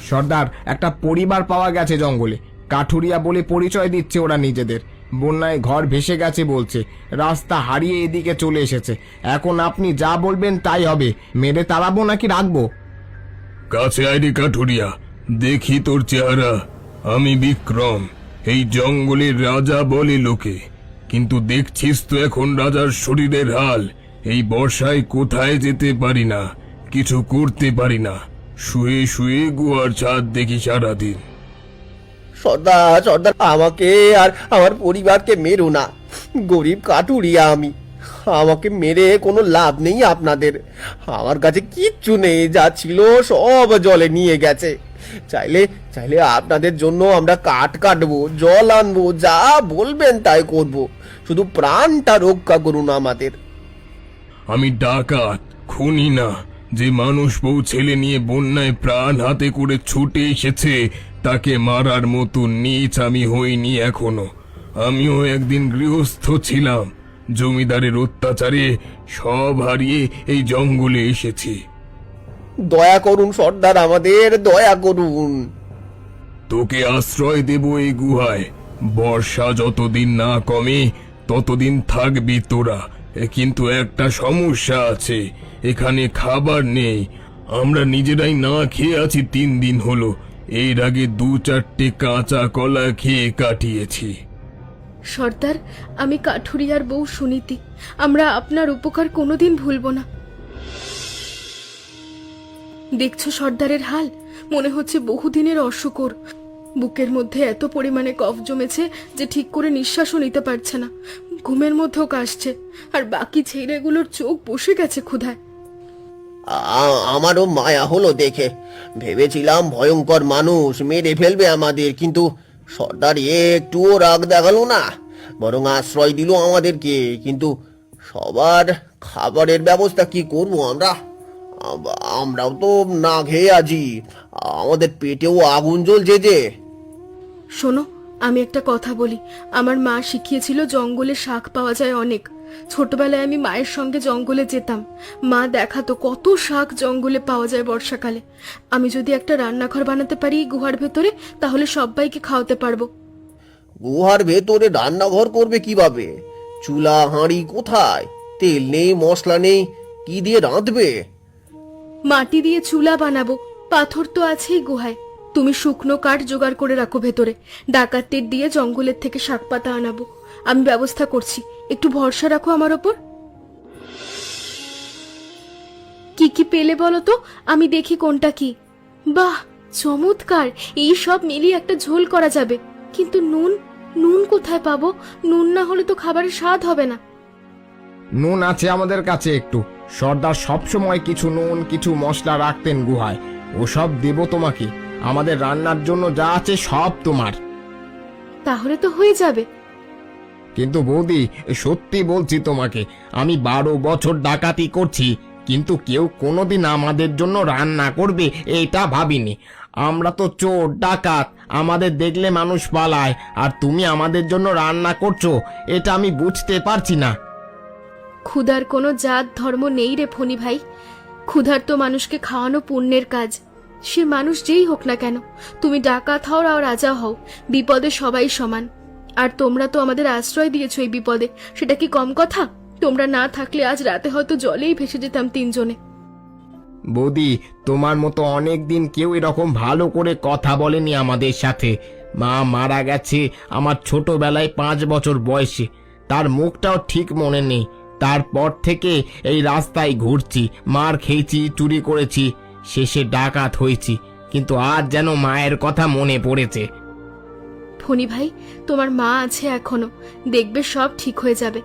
সর্দার, একটা পরিবার পাওয়া গেছে জঙ্গলে। কাঠুরিয়া বলে পরিচয় দিচ্ছে ওরা নিজেদের। বন্যায় ঘর ভেসে গেছে বলছে, রাস্তা হারিয়ে এদিকে চলে এসেছে। এখন আপনি যা বলবেন তাই হবে। মেরে তাড়াবো নাকি রাখবো? কাছে আইডি কাঠুরিয়া, দেখি তোর চেহারা। আমি বিক্রম, এই জঙ্গলের রাজা বলে লোকে, কিন্তু দেখছিস তো এখন রাজার শরীরের হাল। এই বর্ষায় কোথায় যেতে পারি না, কিছু করতে পারি না, শুয়ে শুয়ে গুহার ছাদ দেখি সারাদিন। সর্দার সর্দার, আমাকে আর আমার পরিবারকে মেরো না। গরিব কাঠুরিয়া আমি, আমাকে মেরে কোনো লাভ নেই আপনাদের। আমার কাছে কিচ্ছু নেই, যা ছিল সব জলে নিয়ে গেছে। চাইলে চাইলে আপনাদের জন্য আমরা কাঠ কাটবো, জল আনবো, যা বলবেন তাই করব। শুধু প্রাণটা রক্ষা করুন আমাদের। আমি ডাকাত, খুনি না। যে মানুষ বউ ছেলে নিয়ে বন্যায় প্রাণ হাতে করে ছুটে এসেছে, তাকে মারার মতো নীচ আমি হইনি এখনো। আমিও একদিন গৃহস্থ ছিলাম, জমিদারের অত্যাচারে সব হারিয়ে এই জঙ্গলে এসেছি। দয়া করুন সর্দার, আমাদের দয়া করুন। তোকে আশ্রয় দেব এই গুহায়। বর্ষা যতদিন না কমে ততদিন থাকবি তোরা। কিন্তু একটা সমস্যা আছে, এখানে খাবার নেই। আমরা নিজেরাই না খেয়ে আছি 3 দিন হলো। এর আগে 2-4টে কাঁচা কলা খেয়ে কাটিয়েছি। সর্দার, আমি কাঠুরিয়ার বউ সুনীতি। আমরা আপনার উপকার কোনোদিন ভুলব না। দেখছো সর্দারের হাল, মনে হচ্ছে বহুদিনের অসুখ ওর। বুকের মধ্যে এত পরিমাণে কফ জমেছে যে ঠিক করে নিঃশ্বাসও নিতে পারছে না। ঘুমের মধ্যেও কাশছে, আর বাকি ছেলেগুলোর চোখ বসে গেছে ক্ষুধায়। আমারও মায়া হলো দেখে। ভেবেছিলাম ভয়ঙ্কর মানুষ, মেরে ফেলবে আমাদের, কিন্তু সর্দার একটুও রাগ দেখালো না, বরং আশ্রয় দিল আমাদেরকে। কিন্তু সবার খাবারের ব্যবস্থা কি করব আমরা? আমরাও তো না খেয়ে আছি, আমাদের পেটেও আগুন জ্বলছে যে। শোনো, আমি একটা কথা বলি। আমার মা শিখিয়েছিল জঙ্গলে শাক পাওয়া যায় অনেক। ছোটবেলায় আমি মায়ের সঙ্গে জঙ্গলে যেতাম। মা দেখাতো কত শাক জঙ্গলে পাওয়া যায় বর্ষাকালে। আমি যদি একটা রান্নাঘর বানাতে পারি গুহার ভেতরে, তাহলে সবাইকে খাওয়াতে পারবো। গুহার ভেতরে রান্নাঘর করবে কিভাবে? চুলা হাঁড়ি কোথায়? তেল নেই, মশলা নেই, কি দিয়ে রাঁধবে? মাটি দিয়ে চুলা বানাবো, পাথর তো আছেই গুহায়। তুমি শুকনো কাঠ জোগাড় করে রাখো ভেতরে। ডাকাতদের দিয়ে জঙ্গলের থেকে শাক পাতা আনাবো। আমি ব্যবস্থা করছি, একটু ভরসা রাখো আমার ওপর। কি কি পেলে বলো তো, আমি দেখি কোনটা কি। বাহ, চমৎকার! এই সব মিলিয়ে একটা ঝোল করা যাবে। কিন্তু নুন, নুন কোথায় পাবো? নুন না হলে তো খাবারের স্বাদ হবে না। নুন আছে আমাদের কাছে একটু। সর্দার সবসময় কিছু নুন কিছু মশলা রাখতেন গুহায়, ওসব দেব তোমাকে। আমাদের রান্নার জন্য যা আছে সব তোমার। তাহলে তো হয়ে যাবে। কিন্তু বৌদি, সত্যি বলছি তোমাকে, আমি 12 বছর ডাকাতি করছি, কিন্তু কেউ কোনোদিন আমাদের জন্য রান্না করবে এটা ভাবিনি। আমরা তো চোর ডাকাত, আমাদের দেখলে মানুষ পালায়, আর তুমি আমাদের জন্য রান্না করছো, এটা আমি বুঝতে পারছি না। ক্ষুধার কোনো জাত ধর্ম নেই রে ফণি ভাই। ক্ষুধার তো মানুষকে খাওয়ানো পুণ্যের কাজ, সে মানুষ যেই হোক না কেন। তুমি ডাকাত হও আর রাজা হও, বিপদে সবাই সমান। আর তোমরা তো আমাদের আশ্রয় দিয়েছো এই বিপদে, সেটা কি কম কথা? তোমরা না থাকলে আজ রাতে হয়তো জলেই ভেসে যেতাম 3 জনে। বৌদি, তোমার মতো অনেক দিন কেউ এরকম ভালো করে কথা বলেনি আমাদের সাথে। মা মারা গেছে আমার ছোটবেলায় 5 বছর বয়সে, তার মুখটাও ঠিক মনে নেই। তারপর থেকে এই রাস্তায় ঘুরছি, মার খেয়েছি, চুরি করেছি, শেষে ডাকাত হয়েছি, কিন্তু আজ যেন মায়ের কথা মনে পড়েছে। ফণি ভাই, তোমার মা আছে এখনো, দেখবে সব ঠিক হয়ে যাবে।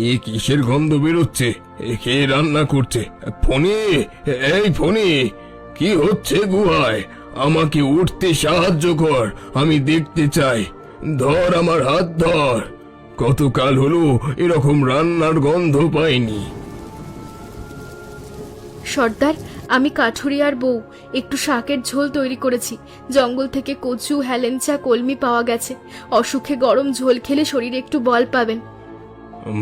এ কিসের গন্ধ বেরোচ্ছে? কে রান্না করছে? ফণি, এই ফণি, কি হচ্ছে গুহায়? আমাকে উঠতে সাহায্য কর, আমি দেখতে চাই। ধর আমার হাত ধর। কতকাল হলো এরকম রান্নার গন্ধ পাইনি। সর্দার, আমি কাঠুরিয়ার বউ। একটু শাকের ঝোল তৈরি করেছি। জঙ্গল থেকে কচু, হেলেঞ্চা, কলমি পাওয়া গেছে। অসুখে গরম ঝোল খেলে শরীরে একটু বল পাবেন।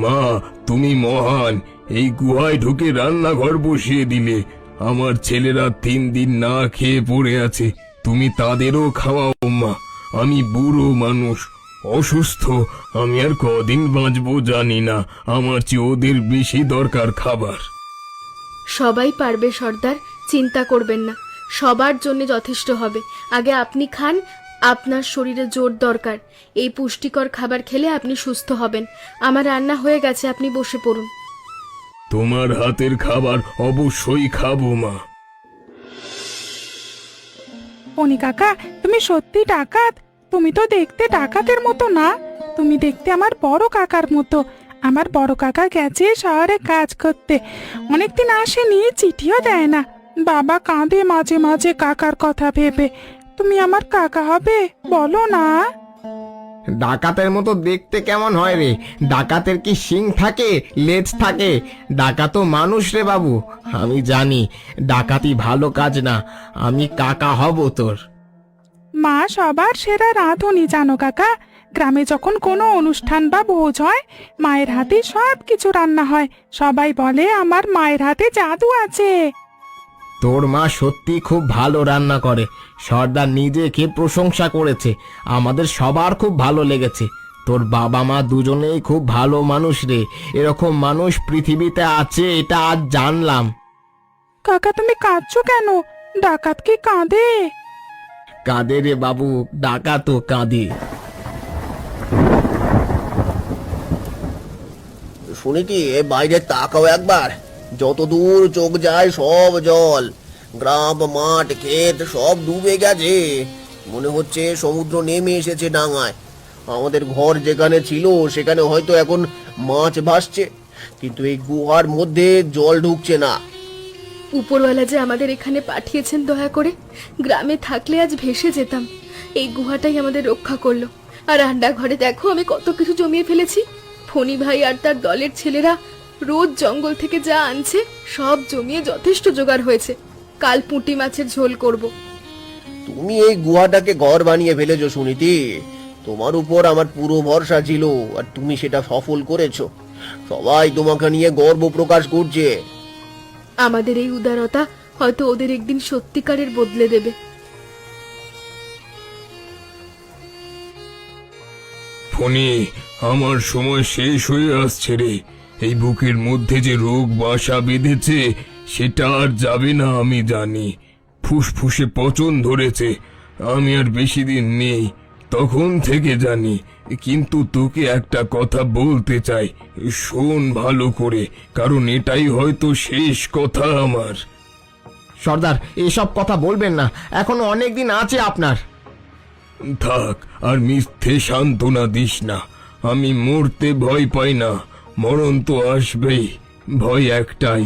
মা, তুমি মহান। এই গুহায় ঢুকে রান্নাঘর বসিয়ে দিলে। আমার ছেলেরা 3 দিন না খেয়ে পড়ে আছে, তুমি তাদেরও খাওয়াও মা। আমি বুড়ো মানুষ, অসুস্থ, আমি আর কদিন বাঁচবো জানি না, আমার চেয়ে ওদের বেশি দরকার খাবার। সবাই পারবে সর্দার, চিন্তা করবেন না, সবার জন্য যথেষ্ট হবে। আগে আপনি খান, আপনার শরীরে জোর দরকার। এই পুষ্টিকর খাবার খেলে আপনি সুস্থ হবেন। আমার রান্না হয়ে গেছে, আপনি বসে পড়ুন। তোমার হাতের খাবার অবশ্যই খাবো মা। পনি কাকা, তুমি সত্যি ডাকাত? তুমি তো দেখতে ডাকাতের মতো না, তুমি দেখতে আমার বড় কাকার মতো। আমার বড় কাকা গেছে শহরে কাজ করতে, অনেকদিন আসেনি, চিঠিও দেয় না। বাবা কাঁদে মাঝে মাঝে কাকার কথা ভেবে। তুমি আমার কাকা হবে, বলো না? ডাকাতের মতো দেখতে কেমন হয় রে? ডাকাতের কি শিং থাকে, লেজ থাকে? ডাকাত মানুষ রে বাবু। আমি জানি ডাকাতি ভালো কাজ না, আমি কাকা হব তোর। মা সবার সেরা রাঁধুনি জানো কাকা। গ্রামে যখন কোনো অনুষ্ঠান বা ভোজ হয়, মায়ের হাতে সব কিছু রান্না হয়। সবাই বলে আমার মায়ের হাতে জাদু আছে। তোর মা সত্যি খুব ভালো রান্না করে, সর্দার নিজে খেয়ে প্রশংসা করেছে, আমাদের সবার খুব ভালো লেগেছে। তোর বাবা মা দুজনেই খুব ভালো মানুষ রে, এরকম মানুষ পৃথিবীতে আছে এটা আজ জানলাম। কাকা তুমি কাঁদছো কেন? ডাকাত কি কাঁদে? কাঁদে রে বাবু, ডাকাতও কাঁদে। শুনেছি বাইরে তাকাও একবার, যত দূর চোখ যায় সব জল, গ্রাম মাঠ ক্ষেত সব ডুবে গেছে। মনে হচ্ছে সমুদ্র নেমে এসেছে ডাঙায়। আমাদের ঘর যেখানে ছিল সেখানে হয়তো এখন মাছ ভাসছে, কিন্তু এই গুহার মধ্যে জল ঢুকছে না। উপরওয়ালা যে আমাদের এখানে পাঠিয়েছেন দয়া করে, গ্রামে থাকলে আজ ভেসে যেতাম। এই গুহাটাই আমাদের রক্ষা করলো। আর রান্নাঘরে দেখো আমি কত কিছু জমিয়ে ফেলেছি। ফণি ভাই আর তার দলের ছেলেরা রোজ জঙ্গল থেকে যা আনছে সব জমিয়ে যথেষ্ট জোগাড় হয়েছে। কাল পুঁটি মাছের ঝোল করব। তুমি এই গুহাটাকে ঘর বানিয়ে ফেলেছো সুনীতি, তোমার উপর আমার পুরো ভরসা ছিল আর তুমি সেটা সফল করেছো। সবাই তোমাকে নিয়ে গর্ব প্রকাশ করছে। আমাদের এই উদারতা হয়তো ওদের একদিন সত্যিকারের বদলে দেবে। ফণি, আমার সময় শেষ হয়ে আসছে রে। এই বুকের মধ্যে যে রোগ বাসা বেঁধেছে সেটা আর যাবে না আমি জানি। ফুসফুসে পচন ধরেছে, আমি আর বেশি দিন নেই, তখন থেকে জানি। কিন্তু তোকে একটা কথা বলতে চাই, শোন ভালো করে, কারণ এটাই হয়তো শেষ কথা আমার। সর্দার এসব কথা বলবেন না, এখনো অনেক দিন আছে আপনার। থাক, আর মিথ্যে সান্ত্বনা দিস না। আমি মরতে ভয় পাই না, মরণ তো আসবেই। ভয় একটাই,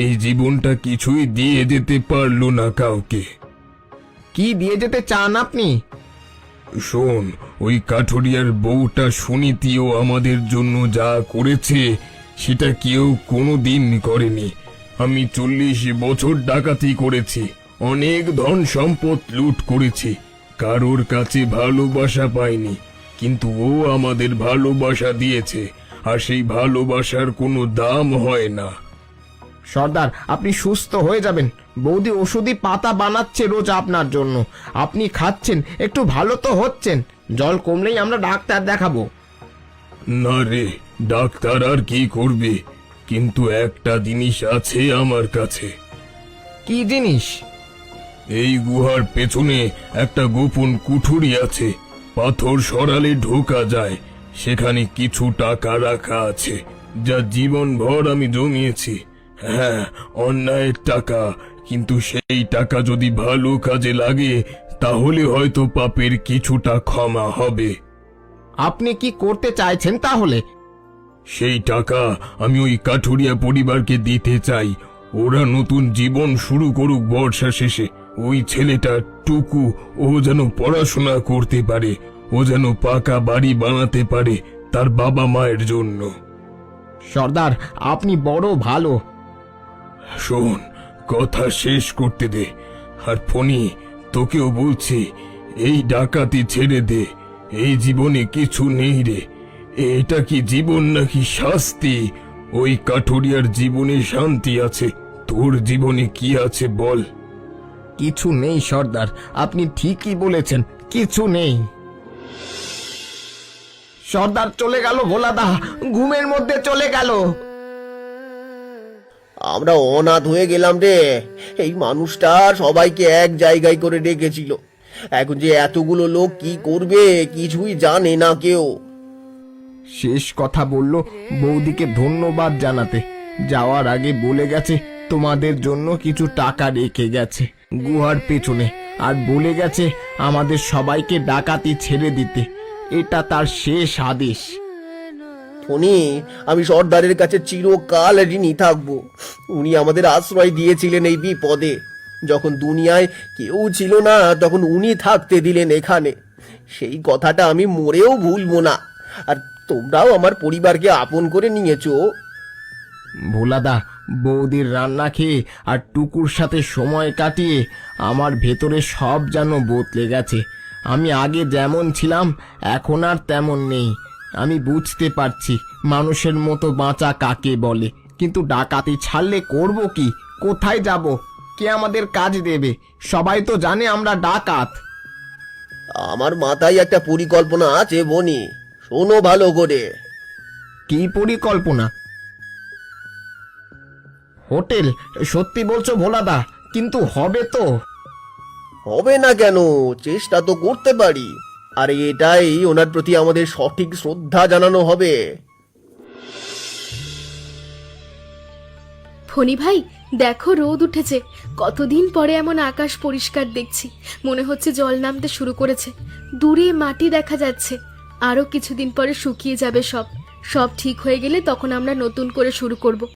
এই জীবনটা কিছুই দিয়ে যেতে পারলো না কাউকে। কি দিয়ে যেতে চান আপনি? শোন, ওই কাঠুরিয়ার বউটা সুনীতিও আমাদের জন্য যা করেছে সেটা কেউ কোনোদিন করেনি। আমি 40 বছর ডাকাতি করেছি, অনেক ধন সম্পদ লুট করেছি, কারোর কাছে ভালোবাসা পাইনি, কিন্তু ও আমাদের ভালোবাসা দিয়েছে, আর সেই ভালোবাসার কোনো দাম হয় না। সর্দার আপনি সুস্থ হয়ে যাবেন, বৌদি ওষুধি পাতা বানাচ্ছে রোজ আপনার জন্য, আপনি খাচ্ছেন, একটু ভালো তো হচ্ছেন। জল কমলেই আমরা ডাক্তার দেখাবো। না রে, ডাক্তার আর কি করবে, কিন্তু একটা জিনিস আছে আমার কাছে। কি জিনিস? এই গুহার পেছনে একটা গোপন কুঠুরি আছে, পাথর সরালে ঢোকা যায়। সেখানে কিছু টাকা রাখা আছে, যা জীবনভর আমি জমিয়েছি। হ্যাঁ, অন্যায়ের টাকা, কিন্তু সেই টাকা যদি ভালো কাজে লাগে তাহলে হয়তো পাপের কিছুটা ক্ষমা হবে। আপনি কি করতে চাইছেন তাহলে? সেই টাকা আমি ওই কাঠুরিয়া পরিবারকে দিতে চাই। ওরা নতুন জীবন শুরু করুক বর্ষা শেষে। ওই ছেলেটা টুকু, ও যেন পড়াশোনা করতে পারে, ও যেন পাকা বাড়ি বানাতে পারে তার বাবা মায়ের জন্য। সর্দার আপনি বড় ভালো। শোন, কথা শেষ করতে দে। আর ফণি, তোকেও বলছি, এই ডাকাতি ছেড়ে দে। এই জীবনে কিছু নেই রে, এটা কি জীবন নাকি শাস্তি? ওই কাঠুরিয়ার জীবনে শান্তি আছে, তোর জীবনে কি আছে বল। কিছু নেই সর্দার, আপনি ঠিকই বলেছেন, কিছু নেই। সর্দার চলে গেল, ভোলাদা ঘুমের মধ্যে চলে গেল। আমরা অনাথ হয়ে গেলাম রে। এই মানুষটা সবাইকে এক জায়গায় করে রেখেছিল, এখন যে এতগুলো লোক কি করবে কিছুই জানে না কেউ। শেষ কথা বলল বৌদিকে ধন্যবাদ জানাতে, যাওয়ার আগে বলে গেছে তোমাদের জন্য কিছু টাকা রেখে গেছে গুহার পেছনে, আর বলে গেছে আমাদের সবাইকে ডাকাতি ছেড়ে দিতে। এটা তার শেষ আদেশ। ফণি, আমি সর্দারের কাছে চিরকাল ঋণী থাকবো। উনি আমাদের আশ্রয় দিয়েছিলেন এই বিপদে। যখন দুনিয়ায় কেউ ছিল না তখন উনি থাকতে দিলেন এখানে। সেই কথাটা আমি মরেও ভুলবো না। আর তোমরাও আমার পরিবারকে আপন করে নিয়েছো। ভোলাদা, বৌদির রান্না খেয়ে আর টুকুর সাথে সময় কাটিয়ে আমার ভেতরে সব যেন বদলে গেছে। আমি আগে যেমন ছিলাম এখন আর তেমন নেই। আমি বুঝতে পারছি মানুষের মতো বাঁচা কাকে বলে, কিন্তু ডাকাতি ছাড়লে করব কি, কোথায় যাব, কে আমাদের কাজ দেবে? সবাই তো জানে আমরা ডাকাত। আমার মাথায় একটা পরিকল্পনা আছে বনি, শোনো ভালো করে। কি পরিকল্পনা? হোটেল? সত্যি বলছো ভোলাদা? কিন্তু হবে তো? হবে না কেন, চেষ্টা তো করতে পারি। আর এটাই ওনার প্রতি আমাদের সঠিক শ্রদ্ধা জানানো হবে। ফণি ভাই, দেখো রোদ উঠেছে। কতদিন পরে এমন আকাশ পরিষ্কার দেখছি। মনে হচ্ছে জল নামতে শুরু করেছে। দূরে মাটি দেখা যাচ্ছে। আরো কিছুদিন পরে শুকিয়ে যাবে সব। সব ঠিক হয়ে গেলে তখন আমরা নতুন করে শুরু করব।